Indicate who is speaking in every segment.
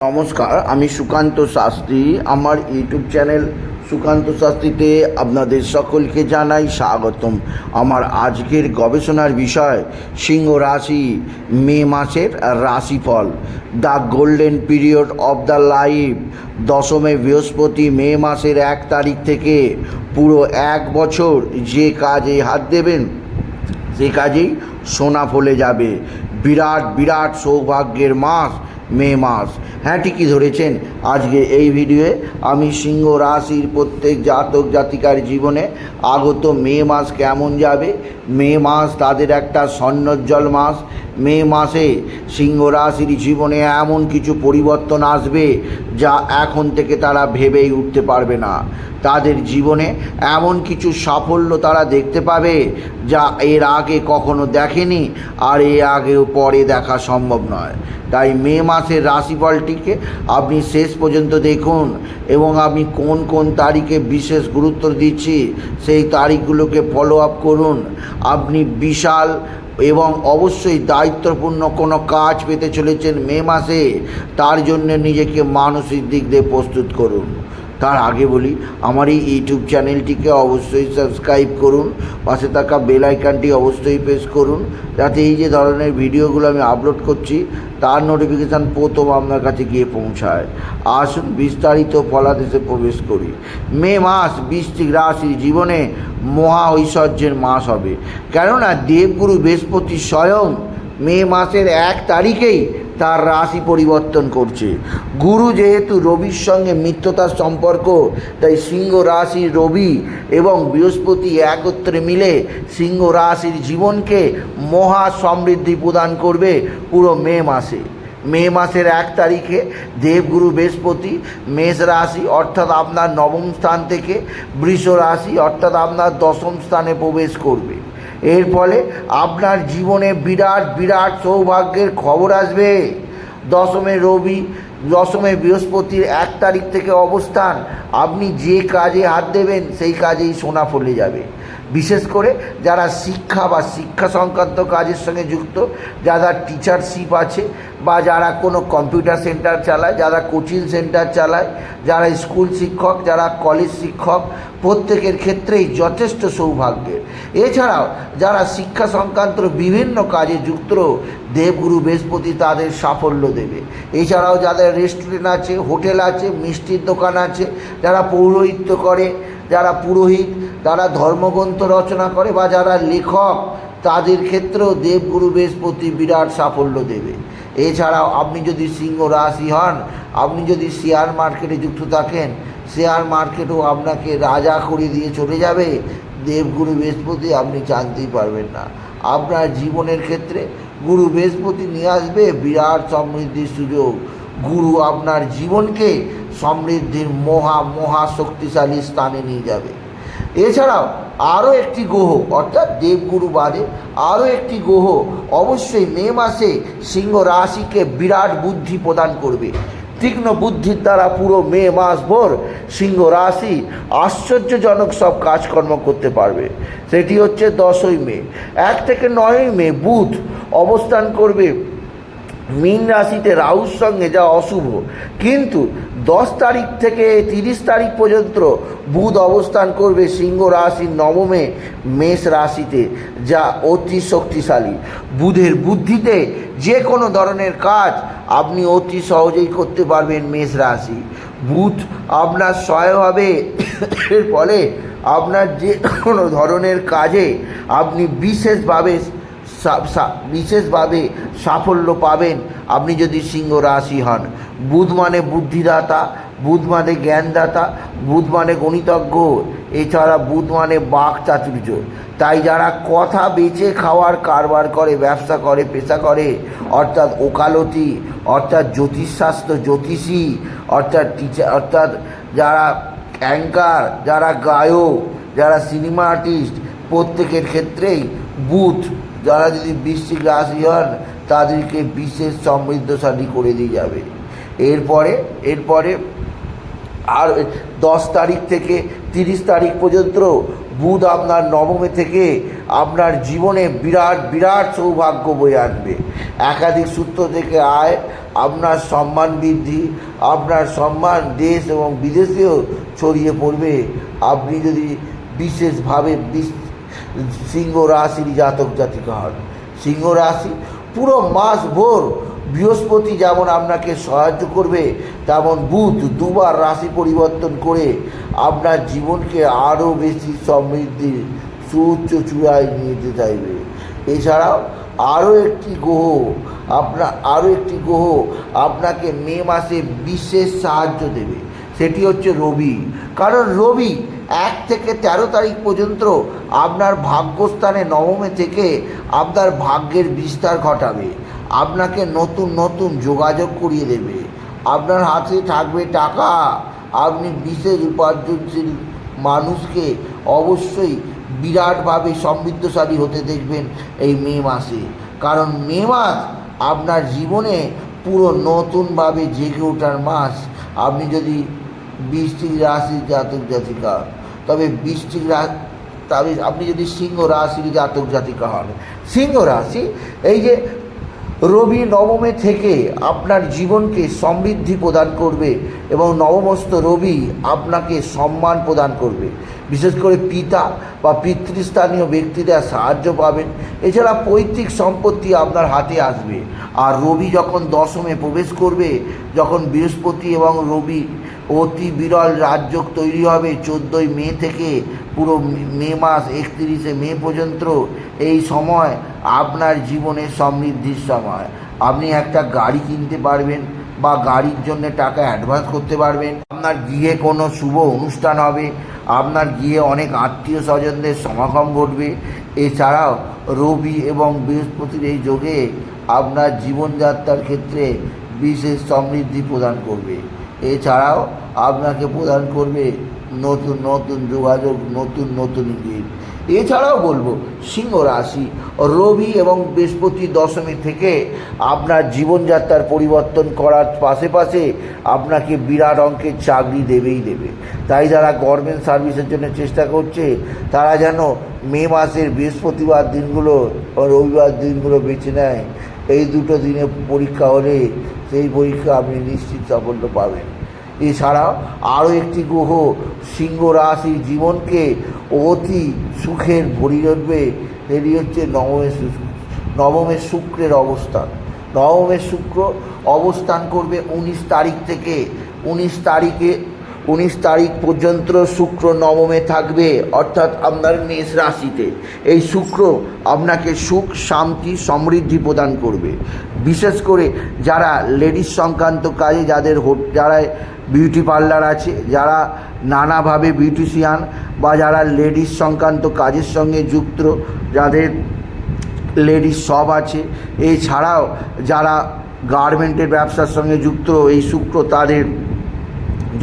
Speaker 1: নমস্কার, আমি সুকান্ত শাস্ত্রী। আমার ইউটিউব চ্যানেল সুকান্ত শাস্ত্রীতে আপনাদের সকলকে জানাই স্বাগতম। আমার আজকের গবেষণার বিষয় সিংহ রাশি মে মাসের রাশিফল। The golden period of the life. দশমে বৃহস্পতি মে মাসের 1 তারিখ থেকে পুরো 1 বছর যে কাজে হাত দেবেন সে কাজেই সোনা ফলে যাবে। বিরাট বিরাট সৌভাগ্যের মাস মে মাস। হ্যাঁ, ঠিকই ধরেছেন। আজকে এই ভিডিওয়ে আমি সিংহ রাশির প্রত্যেক জাতক জাতিকার জীবনে আগত মে মাস কেমন যাবে, মে মাস তাদের একটা স্বর্ণোজ্জ্বল মাস। মে মাসে সিংহ রাশির জীবনে এমন কিছু পরিবর্তন আসবে যা এখন থেকে তারা ভেবেই উঠতে পারবে না। তাদের জীবনে এমন কিছু সাফল্য তারা দেখতে পাবে যা এর আগে কখনো দেখেনি, আর এর আগেও পরে দেখা সম্ভব নয়। তাই মে মাসের রাশিফলটিকে আপনি শেষ পর্যন্ত দেখুন এবং আমি কোন কোন তারিখে বিশেষ গুরুত্ব দিচ্ছি সেই তারিখগুলোকে ফলো আপ করুন। আপনি বিশাল এবং অবশ্যই দায়িত্বপূর্ণ কোনো কাজ পেতে চলেছেন মে মাসে, তার জন্য নিজেকে মানসিক দিক দিয়ে প্রস্তুত করুন। তার আগে বলি, আমার এই ইউটিউব চ্যানেলটিকে অবশ্যই সাবস্ক্রাইব করুন, পাশে থাকা বেল আইকনটি অবশ্যই প্রেস করুন, যাতে এই যে ধরনের ভিডিওগুলো আমি আপলোড করছি তার নোটিফিকেশান প্রথম আপনার কাছে গিয়ে পৌঁছায়। আসুন বিস্তারিত ফলাদেশে প্রবেশ করি। মে মাস বৃশ্চিক রাশির জীবনে মহা ঐশ্বর্যের মাস হবে, কেননা দেবগুরু বৃহস্পতি স্বয়ং মে মাসের 1 তারিখেই তার রাশি পরিবর্তন করছে। গুরু যেহেতু রবির সঙ্গে মিত্রতার সম্পর্ক, তাই সিংহ রাশির রবি এবং বৃহস্পতি একত্রে মিলে সিংহ রাশির জীবনকে মহা সমৃদ্ধি প্রদান করবে পুরো মে মাসে। মে মাসের 1 তারিখে দেবগুরু বৃহস্পতি মেষ রাশি অর্থাৎ আপনার 9ম স্থান থেকে বৃষ রাশি অর্থাৎ আপনার 10ম স্থানে প্রবেশ করবে। এর ফলে আপনার জীবনে বিরাট বিরাট সৌভাগ্যের খবর আসবে। দশমে বৃহস্পতির 1 তারিখ থেকে অবস্থান, আপনি যে কাজে হাত দেবেন সেই কাজেই সোনা ফলে যাবে। বিশেষ করে যারা শিক্ষা বা শিক্ষা সংক্রান্ত কাজের সঙ্গে যুক্ত, যারা টিচারশিপ আছে বা যারা কোনো কম্পিউটার সেন্টার চালায়, যারা কোচিং সেন্টার চালায়, যারা স্কুল শিক্ষক, যারা কলেজ শিক্ষক, প্রত্যেকের ক্ষেত্রেই যথেষ্ট সৌভাগ্যের। এছাড়াও যারা শিক্ষা সংক্রান্ত বিভিন্ন কাজে যুক্ত, দেবগুরু বৃহস্পতি তাদের সাফল্য দেবে। এছাড়াও যাদের রেস্টুরেন্ট আছে, হোটেল আছে, মিষ্টির দোকান আছে, যারা পৌরোহিত্য করে, যারা পুরোহিত, যারা ধর্মগ্রন্থ রচনা করে বা যারা লেখক, তাদের ক্ষেত্রেও দেবগুরু বৃহস্পতি বিরাট সাফল্য দেবে। এছাড়াও আপনি যদি সিংহ রাশি হন, আপনি যদি শেয়ার মার্কেটে যুক্ত থাকেন, শেয়ার মার্কেটও আপনাকে রাজা করে দিয়ে চলে যাবে দেবগুরু বৃহস্পতি, আপনি জানতেই পারবেন না। আপনার জীবনের ক্ষেত্রে গুরু বৃহস্পতি নিয়ে আসবে বিরাট সমৃদ্ধির সুযোগ। গুরু আপনার জীবনকে সমৃদ্ধির মহা শক্তিশালী স্থানে নিয়ে যাবে। এছাড়াও আরও একটি গ্রহ অর্থাৎ দেবগুরু বাদে আরও একটি গ্রহ অবশ্যই মে মাসে সিংহ রাশিকে বিরাট বুদ্ধি প্রদান করবে। তীক্ষ্ণ বুদ্ধির দ্বারা পুরো মে মাস ভর সিংহ রাশি আশ্চর্যজনক সব কাজকর্ম করতে পারবে। সেটি হচ্ছে 10ই মে। 1 থেকে 9ই মে বুধ অবস্থান করবে মীন রাশিতে রাহুর সঙ্গে, যা অশুভ, কিন্তু 10 তারিখ থেকে 30 তারিখ পর্যন্ত বুধ অবস্থান করবে সিংহ রাশির 9মে মেষ রাশিতে, যা অতি শক্তিশালী। বুধের বুদ্ধিতে যে কোনো ধরনের কাজ আপনি অতি সহজেই করতে পারবেন মেষ রাশি। বুধ আপনার সহায় হবে, এর ফলে আপনার যে কোনো ধরনের কাজে আপনি বিশেষভাবে সাফল্য পাবেন আপনি যদি সিংহ রাশি হন। বুধ মানে বুদ্ধিদাতা, বুধ মানে জ্ঞানদাতা, বুধ মানে গণিতজ্ঞ, এছাড়া বুধ মানে বাক চাতুর্য। তাই যারা কথা বেচে খাওয়ার কারবার করে, ব্যবসা করে, পেশা করে, অর্থাৎ ওকালতি, অর্থাৎ জ্যোতিষশাস্ত্র, জ্যোতিষী, অর্থাৎ টিচার, অর্থাৎ যারা অ্যাঙ্কার, যারা গায়ক, যারা সিনেমা আর্টিস্ট, প্রত্যেকের ক্ষেত্রেই বুধ, যারা যদি বৃশ্চিক রাশি হন তাদেরকে বিশেষ সমৃদ্ধশালী করে দিয়ে যাবে। এরপরে আর 10 তারিখ থেকে 30 তারিখ পর্যন্ত বুধ আপনার 9মে থেকে আপনার জীবনে বিরাট বিরাট সৌভাগ্য বয়ে আনবে। একাধিক সূত্র থেকে আয়, আপনার সম্মান বৃদ্ধি, আপনার সম্মান দেশ এবং বিদেশেও ছড়িয়ে পড়বে আপনি যদি বিশেষভাবে সিংহ রাশির জাতক জাতিকা হন। সিংহ রাশি পুরো মাস ভোর বৃহস্পতি যেমন আপনাকে সাহায্য করবে, তেমন বুধ দুবার রাশি পরিবর্তন করে আপনার জীবনকে আরও বেশি সমৃদ্ধির সুউচ্চ চূড়ায় নিয়ে যেতে চাইবে। এছাড়াও আরও একটি গ্রহ আপনাকে মে মাসে বিশেষ সাহায্য দেবে, সেটি হচ্ছে রবি। কারণ রবি 1 থেকে 13 তারিখ পর্যন্ত আপনার ভাগ্যস্থানে নবমে থেকে আপনার ভাগ্যের বিস্তার ঘটাবে, আপনাকে নতুন নতুন যোগাযোগ করিয়ে দেবে, আপনার হাতে থাকবে টাকা। আপনি বিশেষ উপার্জনশীল মানুষকে অবশ্যই বিরাটভাবে সমৃদ্ধশালী হতে দেখবেন এই মে মাসে। কারণ মে মাস আপনার জীবনে পুরো নতুনভাবে জেগে ওঠার মাস। আপনি যদি বৃশ্চিক রাশির জাতক জাতিকা, তবে আপনি যদি সিংহ রাশির জাতক জাতিকা হন, সিংহ রাশি এই যে রবি নবমে থেকে আপনার জীবনকে সমৃদ্ধি প্রদান করবে এবং নবমস্ত রবি আপনাকে সম্মান প্রদান করবে। বিশেষ করে পিতা বা পিতৃস্থানীয় ব্যক্তিরা সাহায্য পাবেন। এছাড়া পৈতৃক সম্পত্তি আপনার হাতে আসবে। আর রবি যখন দশমে প্রবেশ করবে, যখন বৃহস্পতি এবং রবি অতি বিরল রাজযোগ তৈরি হবে 14ই মে থেকে পুরো মে মাস 31শে মে পর্যন্ত। এই সময় আপনার জীবনের সমৃদ্ধির সময়। আপনি একটা গাড়ি কিনতে পারবেন বা গাড়ির জন্য টাকা অ্যাডভান্স করতে পারবেন। আপনার গৃহে কোনো শুভ অনুষ্ঠান হবে, আপনার গৃহে অনেক আত্মীয় স্বজনদের সমাগম ঘটবে। এছাড়াও রবি এবং বৃহস্পতির এই যোগে আপনার জীবনযাত্রার ক্ষেত্রে বিশেষ সমৃদ্ধি প্রদান করবে। এছাড়াও আপনাকে প্রদান করবে নতুন নতুন যোগাযোগ, নতুন নতুন ইঙ্গিত। এছাড়াও বলবো সিংহ রাশি রবি এবং বৃহস্পতি দশমী থেকে আপনার জীবনযাত্রার পরিবর্তন করার পাশে আপনাকে বিরাট অঙ্কের চাকরি দেবেই দেবে। তাই যারা গভর্নমেন্ট সার্ভিসের জন্য চেষ্টা করছে তারা যেন মে মাসের বৃহস্পতিবার দিনগুলো ও রবিবার দিনগুলো বেছে নেয়। এই দুটো দিনে পরীক্ষা হলে সেই পরীক্ষা আপনি নিশ্চিত সাফল্য পাবেন। এছাড়াও আরও একটি গ্রহ সিংহ রাশির জীবনকে অতি সুখের ভরিয়ে উঠবে, সেটি হচ্ছে নবমে শুক্রের অবস্থান। নবমে শুক্র অবস্থান করবে 19 তারিখ থেকে 19 তারিখ পর্যন্ত শুক্র নবমে থাকবে, অর্থাৎ আপনার মেষ রাশিতে। এই শুক্র আপনাকে সুখ, শান্তি, সমৃদ্ধি প্রদান করবে। বিশেষ করে যারা লেডিস সংক্রান্ত কাজে, যারা বিউটি পার্লার আছে, যারা নানাভাবে বিউটিশিয়ান বা যারা লেডিস সংক্রান্ত কাজের সঙ্গে যুক্ত, যাদের লেডিস শপ আছে, এছাড়াও যারা গার্মেন্টের ব্যবসার সঙ্গে যুক্ত, এই শুক্র তাদের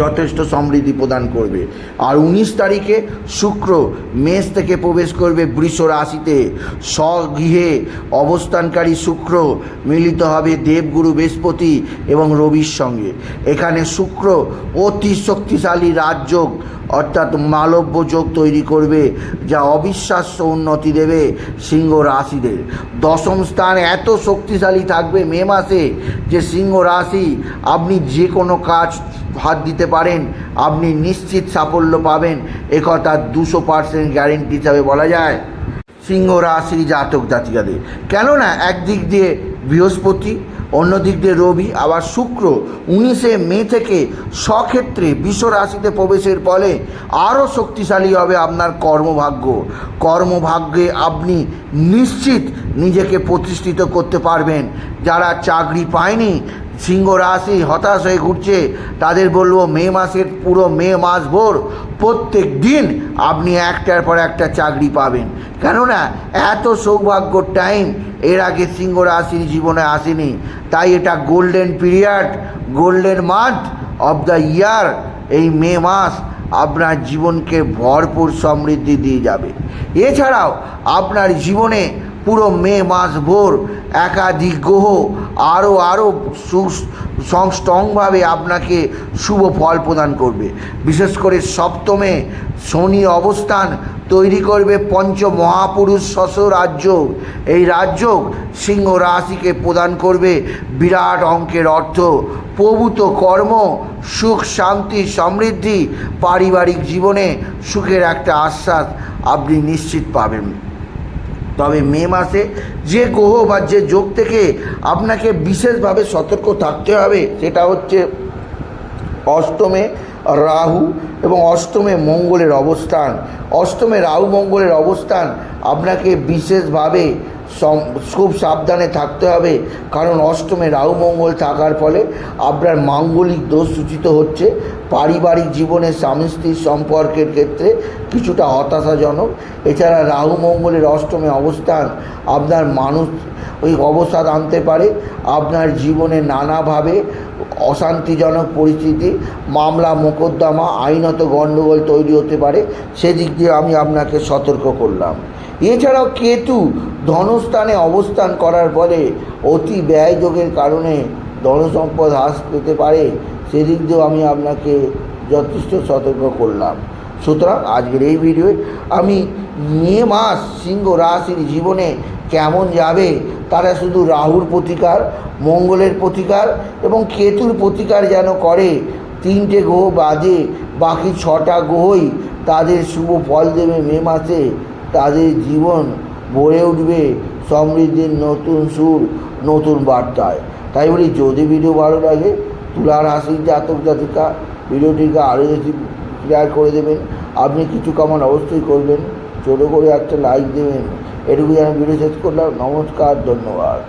Speaker 1: যথেষ্ট সমৃদ্ধি প্রদান করবে। আর 19 তারিখে শুক্র মেষ থেকে প্রবেশ করবে বৃষ রাশিতে। স্বগৃহে অবস্থানকারী শুক্র মিলিত হবে দেবগুরু বৃহস্পতি এবং রবির সঙ্গে। এখানে শুক্র অতি শক্তিশালী রাজযোগ অর্থাৎ মালব্য যোগ তৈরি করবে, যা অবিশ্বাস্য উন্নতি দেবে সিংহ রাশিদের। দশম স্থান এত শক্তিশালী থাকবে মে মাসে যে সিংহ রাশি আপনি যে কোনো কাজ হাত দিতে পারেন, আপনি নিশ্চিত সাফল্য পাবেন। একথা 200% গ্যারেন্টি হিসাবে বলা যায় সিংহ রাশির জাতক জাতিকাদের। কেননা একদিক দিয়ে বৃহস্পতি, অন্যদিক দিয়ে রবি, আবার শুক্র 19শে মে থেকে স্বক্ষেত্রে বৃষ রাশিতে প্রবেশের ফলে আরও শক্তিশালী হবে আপনার কর্মভাগ্যে আপনি নিশ্চিত নিজেকে প্রতিষ্ঠিত করতে পারবেন। যারা চাকরি পায়নি, সিংহ রাশি হতাশ হয়ে ঘুরছে, তাদের বলবো মে মাসের পুরো মে মাস ভোর প্রত্যেক দিন আপনি একটার পর একটা চাকরি পাবেন। কেননা এত সৌভাগ্যর টাইম এর আগে সিংহ রাশির জীবনে আসেনি। তাই এটা golden period, golden month of the year. এই মে মাস আপনার জীবনকে ভরপুর সমৃদ্ধি দিয়ে যাবে। এছাড়াও আপনার জীবনে পুরো মে মাস ভোর একাধিক গ্রহ আরও স্ট্রংভাবে আপনাকে শুভ ফল প্রদান করবে। বিশেষ করে সপ্তমে শনি অবস্থান তৈরি করবে পঞ্চ মহাপুরুষ রাজযোগ। এই রাজযোগ সিংহ রাশিকে প্রদান করবে বিরাট অঙ্কের অর্থ, প্রভূত কর্ম, সুখ, শান্তি, সমৃদ্ধি, পারিবারিক জীবনে সুখের একটা আশ্বাস আপনি নিশ্চিত পাবেন। তবে মে মাসে যে গ্রহ বা যে যোগ থেকে আপনাকে বিশেষভাবে সতর্ক থাকতে হবে সেটা হচ্ছে অষ্টমে রাহু এবং অষ্টমে মঙ্গলের অবস্থান। অষ্টমে রাহু মঙ্গলের অবস্থান আপনাকে বিশেষভাবে খুব সাবধানে থাকতে হবে, কারণ অষ্টমে রাহু মঙ্গল থাকার ফলে আপনার মাঙ্গলিক দোষ সূচিত হচ্ছে। পারিবারিক জীবনে স্বামী স্ত্রীর সম্পর্কের ক্ষেত্রে কিছুটা হতাশাজনক। এছাড়া রাহু মঙ্গলের অষ্টমে অবস্থান আপনার মানুষ ওই অবসাদ আনতে পারে। আপনার জীবনে নানাভাবে অশান্তিজনক পরিস্থিতি, মামলা মোকদ্দমা, আইনত গণ্ডগোল তৈরি হতে পারে। সেদিক দিয়ে আমি আপনাকে সতর্ক করলাম। এছাড়াও কেতু ধনস্থানে অবস্থান করার ফলে অতি ব্যয়যোগের কারণে ধনসম্পদ হ্রাস পেতে পারে। সেদিক দিয়েও আমি আপনাকে যথেষ্ট সতর্ক করলাম। সুতরাং আজকের এই ভিডিওয়ে আমি মে মাস সিংহ রাশির জীবনে কেমন যাবে, তারা শুধু রাহুর প্রতিকার, মঙ্গলের প্রতিকার এবং কেতুর প্রতিকার যেন করে। 3টে গ্রহ বাদে বাকি 6টা গ্রহই তাদের শুভ ফল দেবে। মে মাসে তাদের জীবন ভরে উঠবে সমৃদ্ধির নতুন সুর, নতুন বার্তায়। তাই বলি, যদি ভিডিও ভালো লাগে তুলা রাশির জাতক জাতিকা ভিডিওটিকে আরও বেশি শেয়ার করে দেবেন। আপনি কিছু কামান অবশ্যই করবেন, ছোটো করে একটা লাইক দেবেন। এটুকু আমি ভিডিও শেষ করলাম। নমস্কার, ধন্যবাদ।